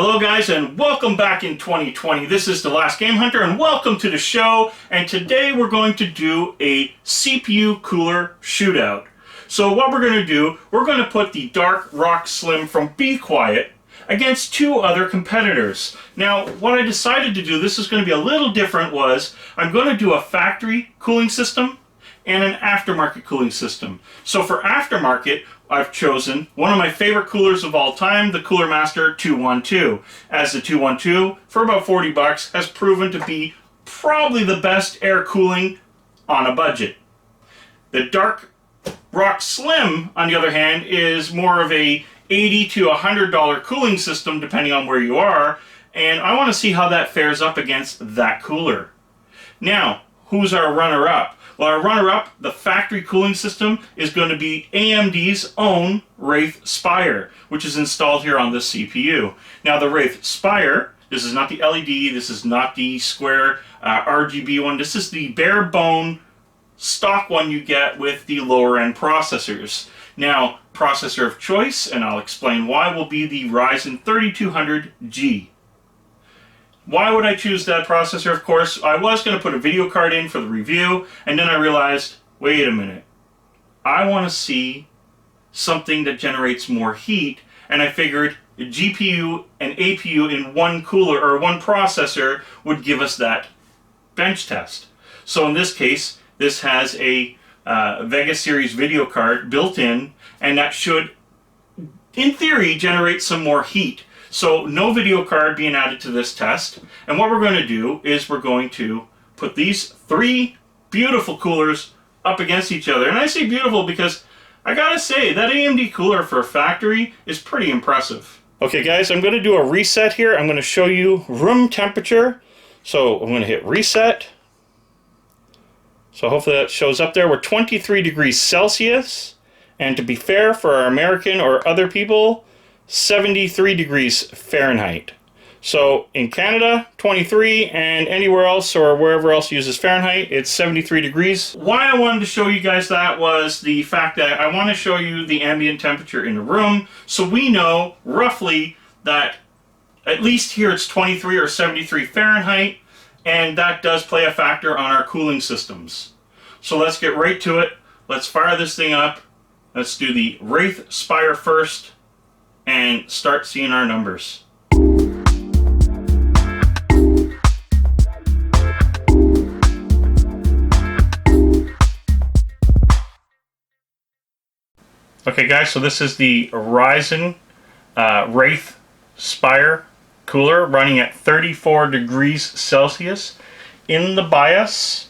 Hello guys, and welcome back in 2020. This is The Last Game Hunter and welcome to the show. And today we're going to do a CPU cooler shootout. So what we're going to do, we're going to put the Dark Rock Slim from bequiet against two other competitors. Now what I decided to do, this is going to be a little different, was I'm going to do a factory cooling system and an aftermarket cooling system. So for aftermarket, I've chosen one of my favorite coolers of all time, the coolermaster 212. As the 212, for about 40 bucks, has proven to be probably the best air cooling on a budget. The Dark Rock Slim, on the other hand, is more of a $80 to $100 cooling system, depending on where you are, and I want to see how that fares up against that cooler. Now, who's our runner-up? Well, our runner-up, the factory cooling system, is going to be AMD's own Wraith Spire, which is installed here on this CPU. Now, the Wraith Spire, this is not the LED, this is not the square RGB one, this is the bare bone stock one you get with the lower-end processors. Now, processor of choice, and I'll explain why, will be the Ryzen 3200G. Why would I choose that processor? Of course, I was going to put a video card in for the review, and then I realized, wait a minute, I want to see something that generates more heat, and I figured a GPU and APU in one cooler or one processor would give us that bench test. So in this case, this has a Vega series video card built in, and that should, in theory, generate some more heat. So no video card being added to this test. And what we're going to do is we're going to put these three beautiful coolers up against each other. And I say beautiful because I gotta say that AMD cooler for a factory is pretty impressive. Okay guys, I'm going to do a reset here. I'm going to show you room temperature. So I'm going to hit reset. So hopefully that shows up there. We're 23 degrees Celsius. And to be fair for our American or other people, 73 degrees Fahrenheit. So in Canada, 23, and anywhere else or wherever else uses Fahrenheit, it's 73 degrees. Why I wanted to show you guys that was the fact that I want to show you the ambient temperature in the room, so we know roughly that at least here it's 23 or 73 Fahrenheit, and that does play a factor on our cooling systems. So let's get right to it. Let's fire this thing up. Let's do the Wraith Spire first and start seeing our numbers. Okay guys, so this is the Ryzen Wraith Spire cooler running at 34 degrees Celsius in the BIOS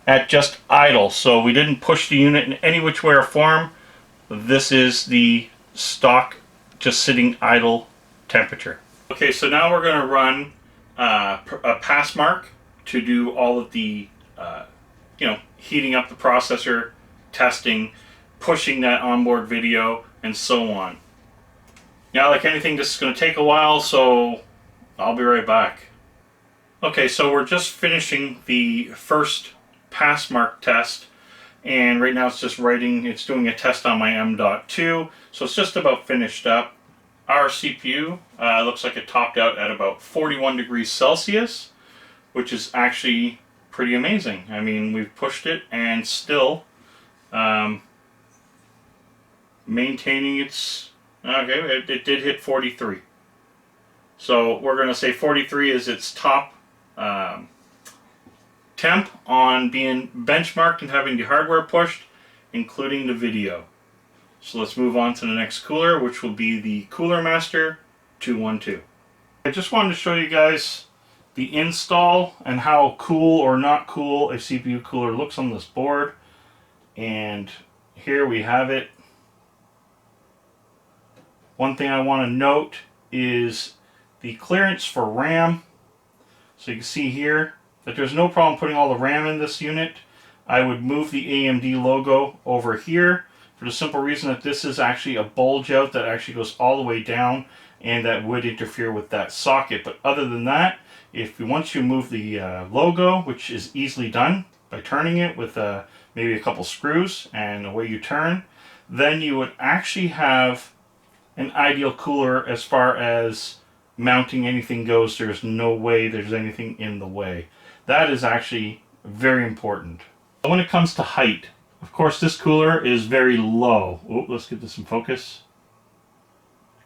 at just idle. So we didn't push the unit in any which way or form. This is the stock just sitting idle temperature. Okay, so now we're going to run a pass mark to do all of the, heating up the processor, testing, pushing that onboard video, and so on. Now, like anything, this is going to take a while, so I'll be right back. Okay, so we're just finishing the first pass mark test. And right now it's just writing, it's doing a test on my M.2, so it's just about finished up. Our CPU looks like it topped out at about 41 degrees Celsius, which is actually pretty amazing. I mean, we've pushed it and still maintaining its, okay, it did hit 43. So we're going to say 43 is its top temp on being benchmarked and having the hardware pushed, including the video. So let's move on to the next cooler, which will be the coolermaster 212. I just wanted to show you guys the install and how cool or not cool a CPU cooler looks on this board. And here we have it. One thing I want to note is the clearance for RAM. So you can see here that there's no problem putting all the RAM in this unit. I would move the AMD logo over here for the simple reason that this is actually a bulge out that actually goes all the way down, and that would interfere with that socket. But other than that, once you move the logo, which is easily done by turning it with maybe a couple screws and the way you turn, then you would actually have an ideal cooler as far as mounting anything goes, there's no way there's anything in the way. That is actually very important. When it comes to height, of course this cooler is very low. Oh, let's get this in focus.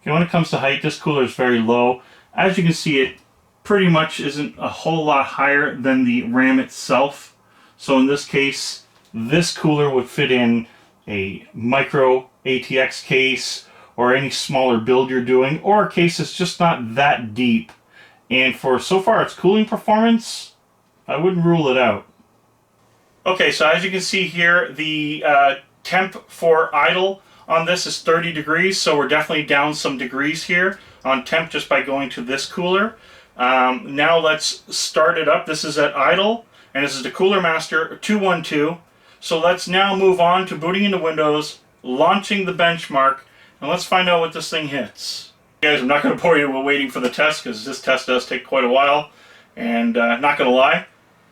Okay, when it comes to height, this cooler is very low. As you can see, it pretty much isn't a whole lot higher than the RAM itself. So in this case, this cooler would fit in a micro ATX case or any smaller build you're doing, or a case that's just not that deep. And for so far its cooling performance, I wouldn't rule it out. Okay, so as you can see here, the temp for idle on this is 30 degrees, so we're definitely down some degrees here on temp just by going to this cooler. Now let's start it up. This is at idle, and this is the coolermaster 212. So let's now move on to booting into Windows, launching the benchmark, and let's find out what this thing hits. Guys, I'm not going to bore you with waiting for the test, because this test does take quite a while, and not going to lie,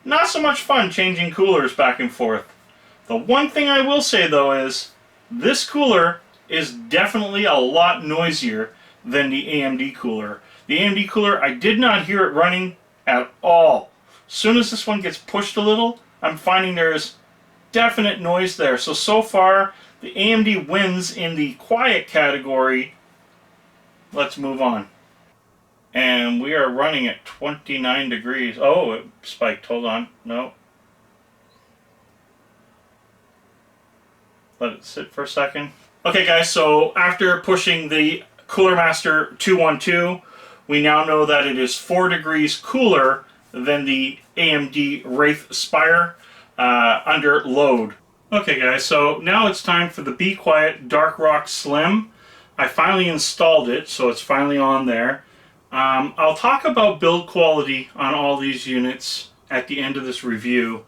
not so much fun changing coolers back and forth. The one thing I will say though is, this cooler is definitely a lot noisier than the AMD cooler. The AMD cooler, I did not hear it running at all. As soon as this one gets pushed a little, I'm finding there's definite noise there. So far, the AMD wins in the quiet category. Let's move on. And we are running at 29 degrees. Oh, it spiked. Hold on. No. Let it sit for a second. Okay, guys, so after pushing the coolermaster 212, we now know that it is 4 degrees cooler than the AMD Wraith Spire under load. Okay, guys, so now it's time for the bequiet Dark Rock Slim. I finally installed it, so it's finally on there. I'll talk about build quality on all these units at the end of this review.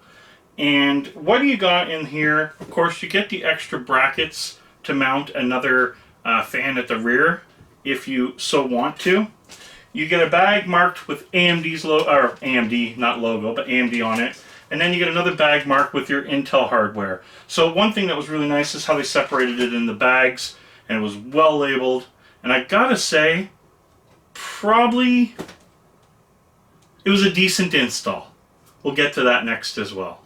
And what do you got in here? Of course, you get the extra brackets to mount another fan at the rear if you so want to. You get a bag marked with AMD's logo, or AMD, not logo, but AMD on it. And then you get another bag marked with your Intel hardware. So one thing that was really nice is how they separated it in the bags, and it was well labeled. And I gotta say, probably it was a decent install. We'll get to that next as well.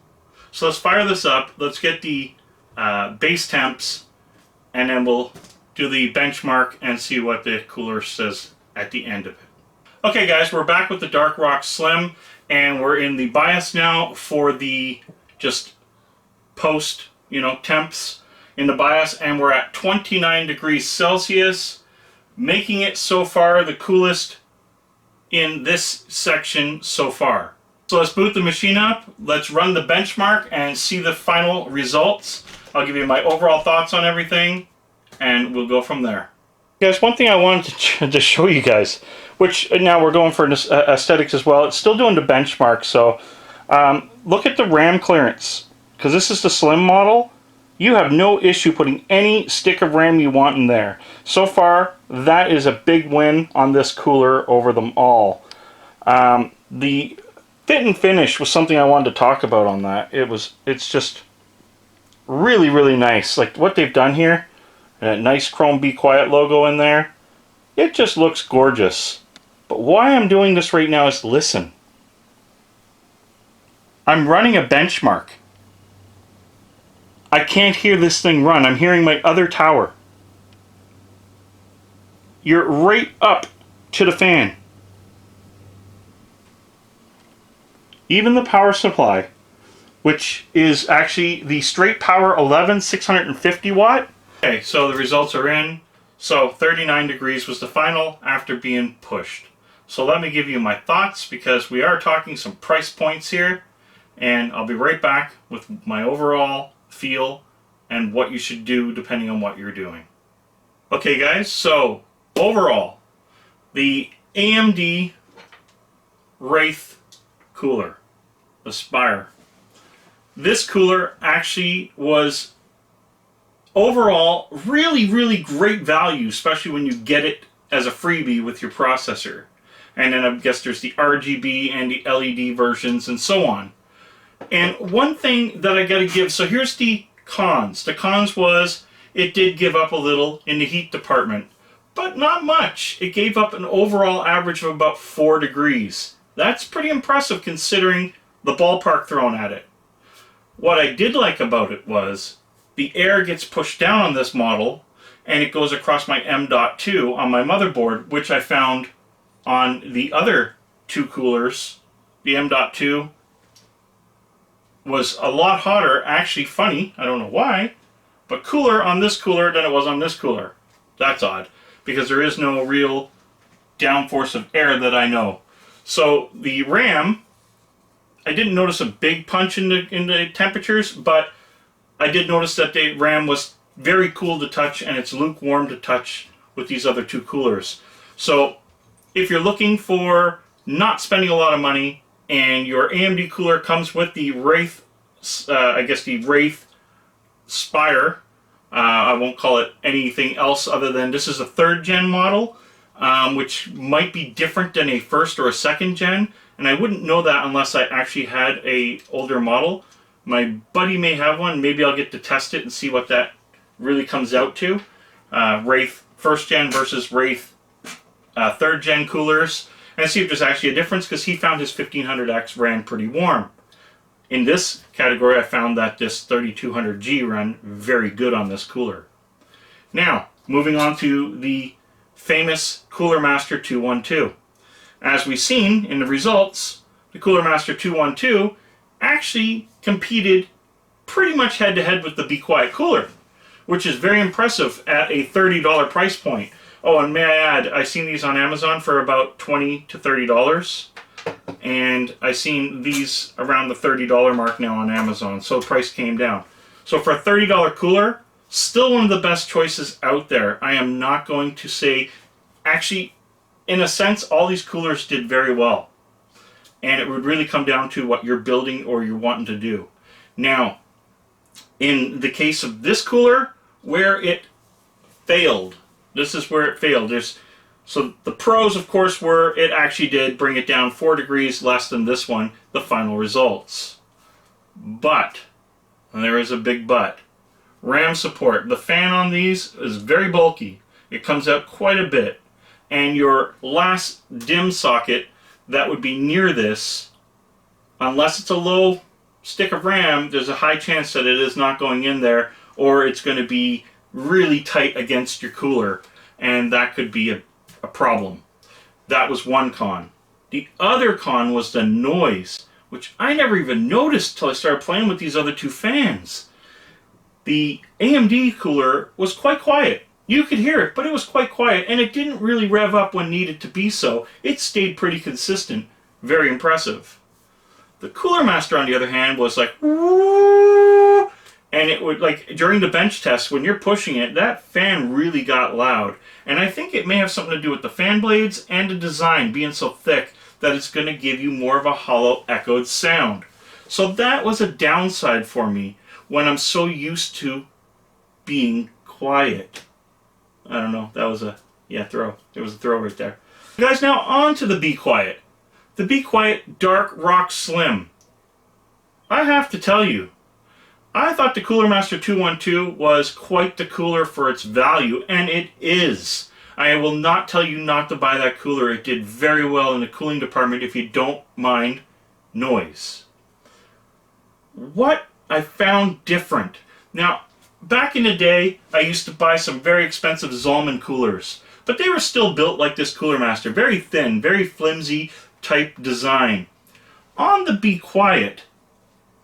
So let's fire this up. Let's get the base temps, and then we'll do the benchmark and see what the cooler says at the end of it. Okay, guys, we're back with the Dark Rock Slim, and we're in the BIOS now for the just post, temps in the BIOS, and we're at 29 degrees Celsius, making it so far the coolest in this section so far. So let's boot the machine up, let's run the benchmark and see the final results. I'll give you my overall thoughts on everything, and we'll go from there. Guys, one thing I wanted to show you guys, which now we're going for aesthetics as well, it's still doing the benchmark, so look at the RAM clearance. Because this is the slim model, you have no issue putting any stick of RAM you want in there. So far, that is a big win on this cooler over them all. The fit and finish was something I wanted to talk about on that. It's just really, really nice. Like what they've done here, that nice chrome Be Quiet logo in there, it just looks gorgeous. But why I'm doing this right now is listen. I'm running a benchmark. I can't hear this thing run. I'm hearing my other tower. You're right up to the fan. Even the power supply, which is actually the straight power 11 650 watt. Okay, so the results are in. So 39 degrees was the final after being pushed. So let me give you my thoughts, because we are talking some price points here, and I'll be right back with my overall feel and what you should do depending on what you're doing. Okay guys, so overall, the AMD Wraith cooler, the Spire. This cooler actually was overall really, really great value, especially when you get it as a freebie with your processor. And then I guess there's the RGB and the LED versions and so on. And one thing that I gotta give, so here's the cons. The cons was it did give up a little in the heat department, but not much. It gave up an overall average of about 4 degrees. That's pretty impressive considering the ballpark thrown at it. What I did like about it was the air gets pushed down on this model and it goes across my M.2 on my motherboard, which I found on the other two coolers. The M.2 was a lot hotter, actually funny, I don't know why, but cooler on this cooler than it was on this cooler. That's odd, because there is no real downforce of air that I know. So the RAM, I didn't notice a big punch in the temperatures, but I did notice that the RAM was very cool to touch and it's lukewarm to touch with these other two coolers. So if you're looking for not spending a lot of money and your AMD cooler comes with the Wraith, the Wraith Spire, I won't call it anything else other than this is a 3rd gen model, which might be different than a 1st or a 2nd gen, and I wouldn't know that unless I actually had a older model. My buddy may have one. Maybe I'll get to test it and see what that really comes out to. Wraith 1st gen versus Wraith 3rd gen coolers, and see if there's actually a difference, because he found his 1500X ran pretty warm. In this category, I found that this 3200G ran very good on this cooler. Now, moving on to the famous coolermaster 212. As we've seen in the results, the coolermaster 212 actually competed pretty much head-to-head with the bequiet cooler, which is very impressive at a $30 price point. Oh, and may I add, I've seen these on Amazon for about $20 to $30, and I've seen these around the $30 mark now on Amazon, so the price came down. So for a $30 cooler, still one of the best choices out there. I am not going to say, actually, in a sense, all these coolers did very well. And it would really come down to what you're building or you're wanting to do. Now, in the case of this cooler, where it failed, this is where it failed. So the pros, of course, were it actually did bring it down 4 degrees less than this one, the final results. But, and there is a big but, RAM support. The fan on these is very bulky. It comes out quite a bit. And your last DIMM socket that would be near this, unless it's a low stick of RAM, there's a high chance that it is not going in there, or it's going to be really tight against your cooler, and that could be a problem. That was one con. The other con was the noise, which I never even noticed till I started playing with these other two fans. The AMD cooler was quite quiet. You could hear it, but it was quite quiet, and it didn't really rev up when needed to be so. It stayed pretty consistent. Very impressive. The coolermaster, on the other hand, was like, woo, and it would, like, during the bench test, when you're pushing it, that fan really got loud. And I think it may have something to do with the fan blades and the design being so thick that it's going to give you more of a hollow, echoed sound. So that was a downside for me when I'm so used to being quiet. I don't know, that was a, throw. There was a throw right there. Guys, now on to the bequiet. The bequiet Dark Rock Slim. I have to tell you, I thought the coolermaster 212 was quite the cooler for its value, and it is. I will not tell you not to buy that cooler. It did very well in the cooling department if you don't mind noise. What I found different. Now, back in the day, I used to buy some very expensive Zolman coolers, but they were still built like this coolermaster. Very thin, very flimsy type design. On the bequiet,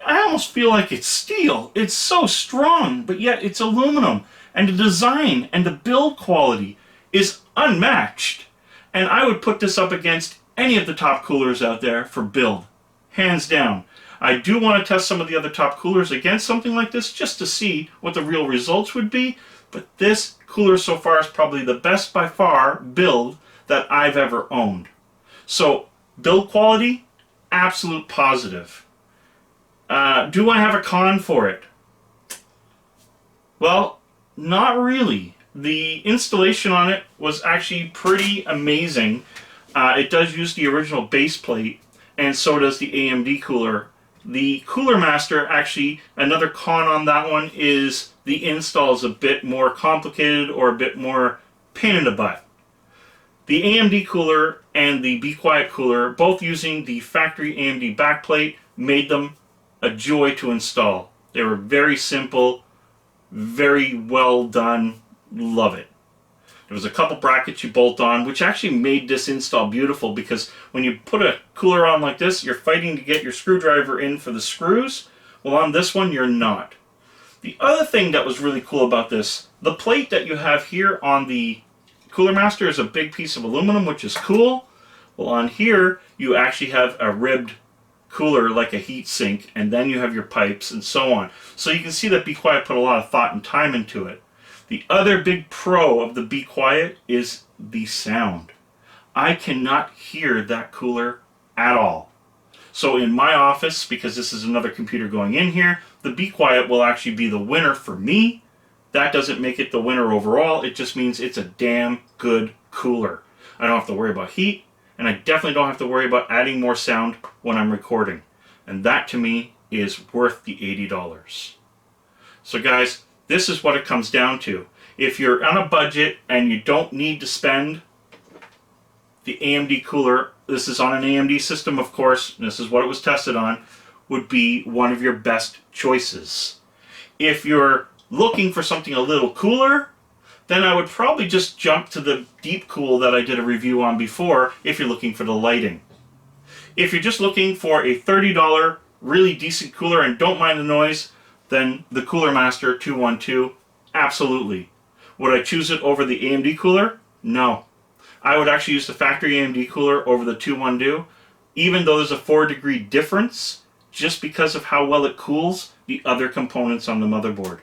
I almost feel like it's steel. It's so strong, but yet it's aluminum. And the design and the build quality is unmatched. And I would put this up against any of the top coolers out there for build. Hands down. I do want to test some of the other top coolers against something like this just to see what the real results would be. But this cooler so far is probably the best by far build that I've ever owned. So, build quality, absolute positive. Do I have a con for it? Well, not really. The installation on it was actually pretty amazing. It does use the original base plate, and so does the AMD cooler. The coolermaster, actually, another con on that one is the install is a bit more complicated or a bit more pain in the butt. The AMD cooler and the bequiet cooler, both using the factory AMD backplate, made them a joy to install. They were very simple, very well done. Love it. There was a couple brackets you bolt on, which actually made this install beautiful, because when you put a cooler on like this, you're fighting to get your screwdriver in for the screws. Well, on this one, you're not. The other thing that was really cool about this, the plate that you have here on the coolermaster is a big piece of aluminum, which is cool. Well, on here, you actually have a ribbed cooler like a heat sink, and then you have your pipes and so on. So you can see that bequiet put a lot of thought and time into it. The other big pro of the bequiet is the sound. I cannot hear that cooler at all. So in my office, because this is another computer going in here, the bequiet will actually be the winner for me. That doesn't make it the winner overall. It just means it's a damn good cooler. I don't have to worry about heat, and I definitely don't have to worry about adding more sound when I'm recording. And that to me is worth the $80. So guys, this is what it comes down to. If you're on a budget and you don't need to spend, the AMD cooler, this is on an AMD system of course, and this is what it was tested on, would be one of your best choices. If you're looking for something a little cooler, then I would probably just jump to the Deep Cool that I did a review on before if you're looking for the lighting. If you're just looking for a $30 really decent cooler and don't mind the noise, then the Coolermaster 212, absolutely. Would I choose it over the AMD cooler? No. I would actually use the factory AMD cooler over the 212, even though there's a 4-degree difference, just because of how well it cools the other components on the motherboard.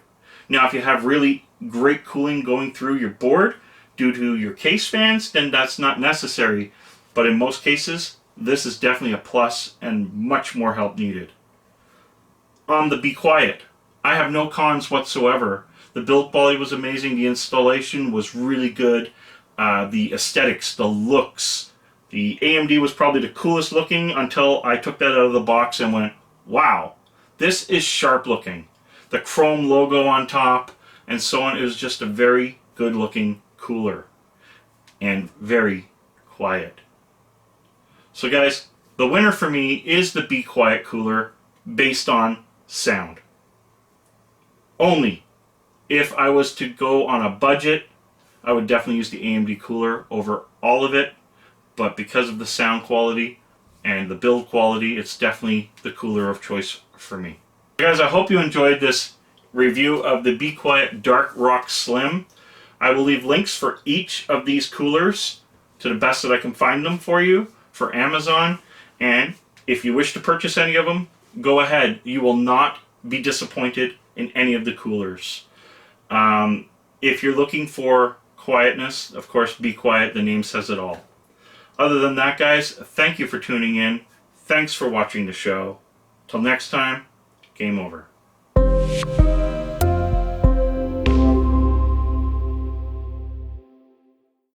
Now, if you have really great cooling going through your board due to your case fans, then that's not necessary. But in most cases, this is definitely a plus and much more help needed. On the bequiet, I have no cons whatsoever. The build quality was amazing. The installation was really good. The aesthetics, the looks. The AMD was probably the coolest looking until I took that out of the box and went, wow, this is sharp looking. The chrome logo on top and so on. It was just a very good looking cooler and very quiet. So guys, the winner for me is the bequiet cooler based on sound. Only if I was to go on a budget, I would definitely use the AMD cooler over all of it, but because of the sound quality and the build quality, it's definitely the cooler of choice for me. Guys, I hope you enjoyed this review of the bequiet Dark Rock Slim. I will leave links for each of these coolers to the best that I can find them for you for Amazon, and if you wish to purchase any of them, go ahead. You will not be disappointed in any of the coolers. If you're looking for quietness, of course, bequiet, the name says it all. Other than that, guys, thank you for tuning in. Thanks for watching the show. Till next time, game over.